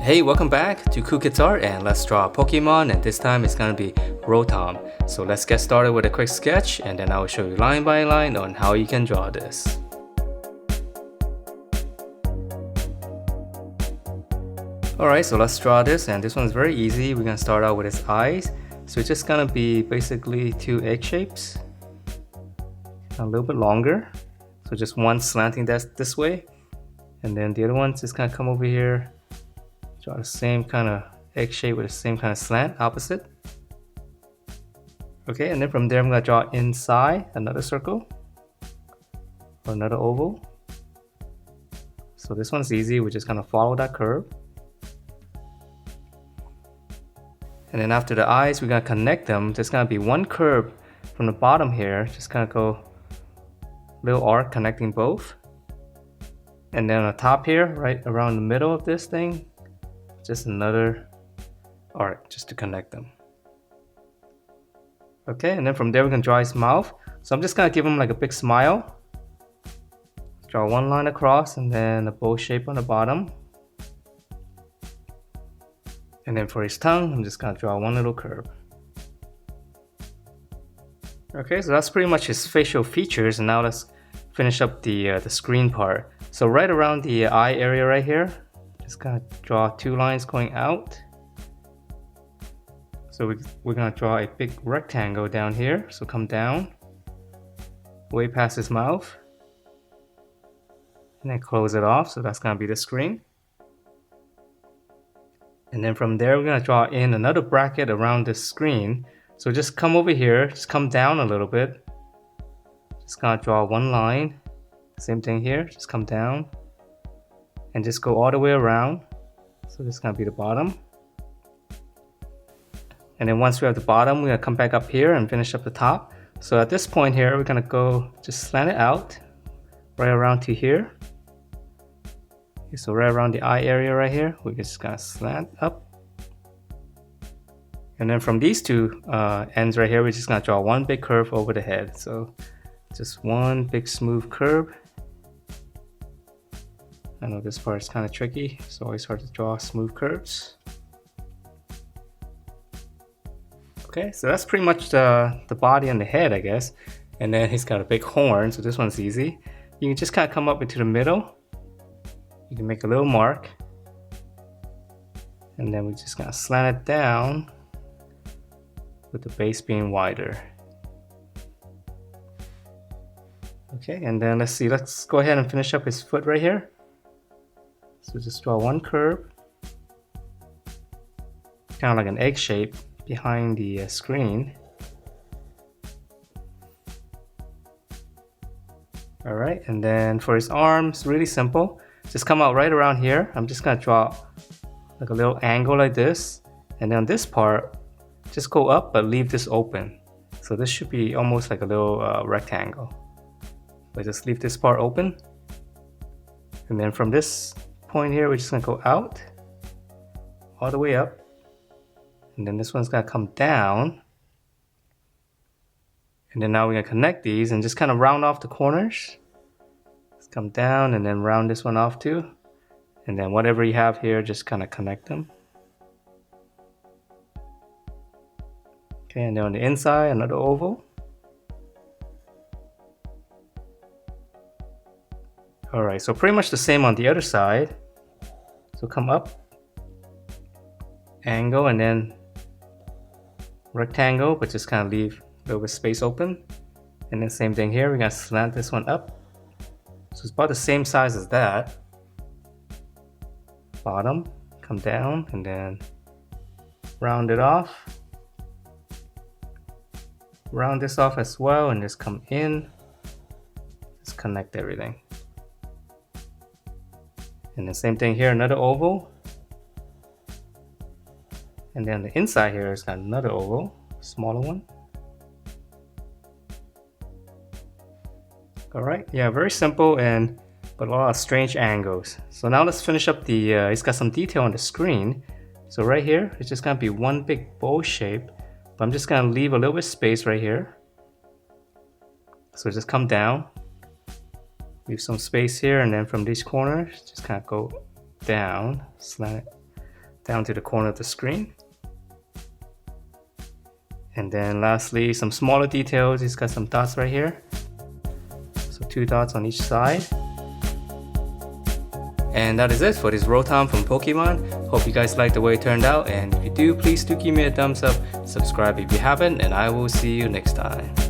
Hey, welcome back to Cool Kids Art, and let's draw a Pokemon, and this time it's gonna be Rotom. So let's get started with a quick sketch, and then I will show you line by line on how you can draw this. Alright, so let's draw this, and this one's very easy. We're gonna start out with its eyes. So it's just gonna be basically two egg shapes, a little bit longer. So just one slanting this way, and then the other one's just gonna come over here. Draw the same kind of egg shape with the same kind of slant, opposite. Okay, and then from there I'm going to draw inside another circle or another oval. So this one's easy, we're just going to follow that curve. And then after the eyes, we're going to connect them. There's going to be one curve from the bottom here, just kind of go little arc connecting both. And then on the top here, right around the middle of this thing, just another arc just to connect them. Okay, and then from there we're gonna draw his mouth. So I'm just gonna give him like a big smile. Draw one line across and then a bow shape on the bottom. And then for his tongue, I'm just gonna draw one little curve. Okay, so that's pretty much his facial features, and now let's finish up the screen part. So right around the eye area right here, just gonna draw two lines going out. So we're gonna draw a big rectangle down here. So come down, way past his mouth, and then close it off. So that's gonna be the screen. And then from there, we're gonna draw in another bracket around the screen. So just come over here, just come down a little bit. Just gonna draw one line. Same thing here, just come down. And just go all the way around. So this is gonna be the bottom. And then once we have the bottom, we're gonna come back up here and finish up the top. So at this point here, we're gonna go just slant it out right around to here. Okay, so right around the eye area right here, we're just gonna slant up. And then from these two ends right here, we're just gonna draw one big curve over the head. So just one big smooth curve. I know this part is kind of tricky. It's always hard to draw smooth curves. Okay, so that's pretty much the body and the head, I guess. And then he's got a big horn, so this one's easy. You can just kind of come up into the middle. You can make a little mark. And then we're just gonna slant it down with the base being wider. Okay, and then let's see, let's go ahead and finish up his foot right here. So just draw one curve, kind of like an egg shape behind the screen. All right, and then for his arms, really simple. Just come out right around here. I'm just gonna draw like a little angle like this. And then this part, just go up, but leave this open. So this should be almost like a little rectangle. But just leave this part open. And then from this point here, we're just gonna go out all the way up, and then this one's gonna come down, and then now we're gonna connect these and just kind of round off the corners. Let's come down and then round this one off too, and then whatever you have here, just kind of connect them. Okay, and then on the inside, another oval. Alright, so pretty much the same on the other side. So come up, angle, and then rectangle, but just kind of leave a little bit of space open. And then same thing here, we're gonna slant this one up. So it's about the same size as that. Bottom, come down, and then round it off. Round this off as well, and just come in. Just connect everything. And the same thing here, another oval. And then the inside here is got another oval, smaller one. All right, yeah, very simple, but a lot of strange angles. So now let's finish up it's got some detail on the screen. So right here, it's just gonna be one big bow shape, but I'm just gonna leave a little bit of space right here. So just come down, leave some space here, and then from these corners, just kind of go down, slant it down to the corner of the screen. And then lastly, some smaller details. He's got some dots right here. So 2 dots on each side. And that is it for this Rotom from Pokemon. Hope you guys liked the way it turned out, and if you do, please do give me a thumbs up, subscribe if you haven't, and I will see you next time.